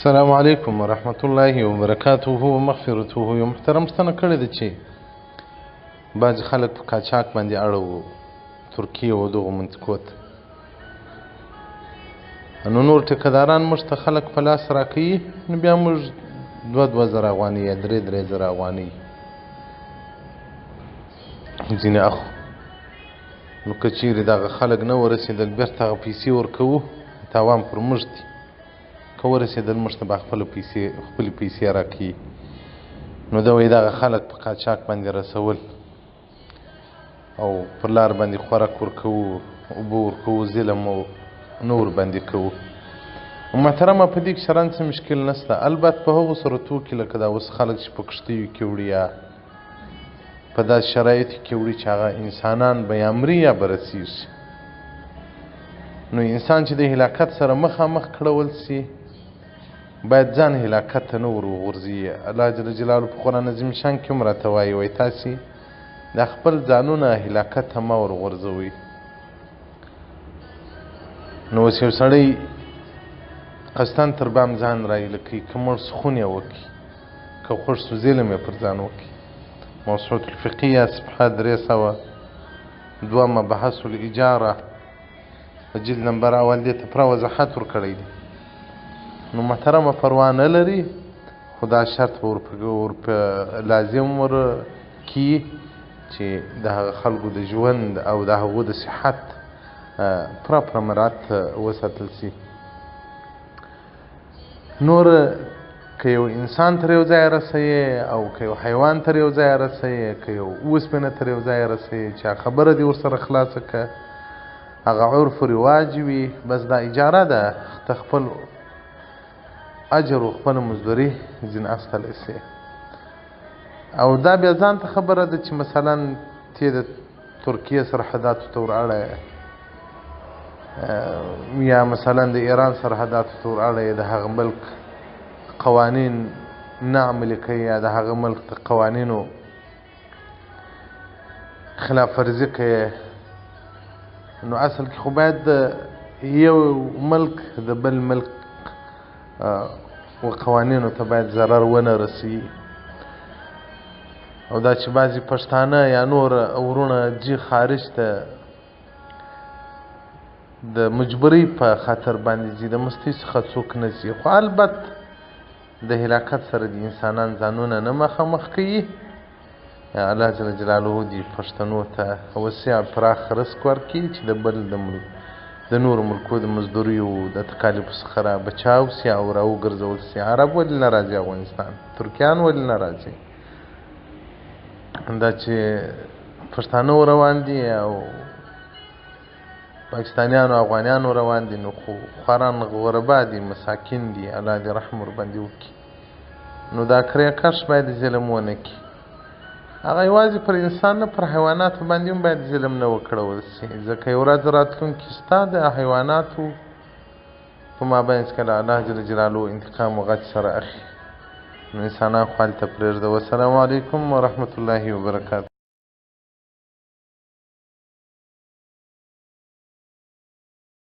السلام علیکم ورحمت الله وبرکاته ومغفرته. یو محترم ستنه کړې ده چې بعضې خلک په قاچاق باندې اړه وو ترکیې او دغو منطقو ته، نو نور ټیکهداران موږ ته خلک په لاس راکوي، نو بیا موږ 2 زره افغانۍ یا 3 زره افغانۍ ځینې اخلو. نو که چیرې دغه خلک نه ورسېدل بېرته هغه پیسې ورکوو، تاوان پر موږ دی. که ورسېدل موږ ته به خپلې پیسې راکوي. نو ده وایي دغه خلک په قاچاق باندې رسول او پر لار باندې خوراک ورکوو، اوبه ورکوو، ظلم او نه ورباندې کوو. محترمه په دې کې شرعاً څه مشکل نشته، البته په هغو صورتو کې لکه دا اوس خلک چې په کښتیو کې وړي یا په داسې شرایطو کې وړي چې هغه انسانان به یا مري یا به رسېږي، نو انسان چې د هلاکت سره مخامخ کړول سي باید ځان هلاکت ته نه ور وغورځي. الله جل جلاله په قرآن عظیم شان کې هم راته وایي، وایي تاسې د خپل ځانونه هلاکت ته مه ور غورځوئ. نو اوس یو سړی قصداً تر بام ځان رایله کوي، که مړ سو خون یې وکړي، که خوږ سو ظلم یې پر ځان وکړي. موسوعة الفقهیه صفحه 302 مبحث الاجاره په جلد نمبر اول دې ته پوره وضاحت ورکړی دی. نو محترمه پروا نه لري، خو دا شرط به ورپه لازم ورکي چې د هغه خلکو د ژوند او د هغو د صحت پوره مراعات وساتل سي. نور که یو انسان تر یو ځای رسوي او که یو حیوان تر یو ځای رسوي، که یو اوسپنه تر یو ځای رسوي چې خبره دې ورسره خلاصه که هغه عرف و رواج وي، بس دا اجاره ده، ته خپل اجر و خپل مزدوري ځینې اخیستلی سي. او دا بیا ځان ته خبره ده چې مثلا ته د ترکیې سرحداتو ته ور اړه یا مثلا د ایران سرحداتو ته ور اړه د هغه ملک قوانین نه عملي کوي یا د هغه ملک د قوانینو خلاف ورزي کوي، نو اصل کې خو باید یو ملک د بل ملک و قوانینو ته باید ضرر ونه رسي. او دا چې بعضې پښتانه یا نور ورونه جي خارج ته د مجبورۍ په خاطر باندې ځي، د مستۍ څخه څوک نه ځي، خو البته د هلاکت سره د انسانان ځانونه نه مخامخ کوي. الله جل جلاله دې پښتنو ته وسع پراخ رزق ورکړي چې د بل د نورو ملکو د مزدوریو د تکالیفو څخه را بچاو سي او را وګرځول سي. عرب ولې نه راځي افغانستان؟ ترکیان ولې نه راځي؟ دا چې پښتانه روان دي او پاکستانیان او افغانیان روان دي، نو خو خواران غربا دي، مساکین دي، الله دې رحم ورباندې وکړي. نو دا کش باید ظلم ونه کړي، هغه یوازې پر انسان نه پر حیواناتو باندې هم باید ظلم نه وکړول سي، ځکه یو ورځ راتلونکې ستا د حیواناتو په مابین کې الله جل جلاله انتقام و غچ سره اخلي. نو انسانان خو هلته پرېږده. والسلام علیکم ورحمت الله وبرکاته.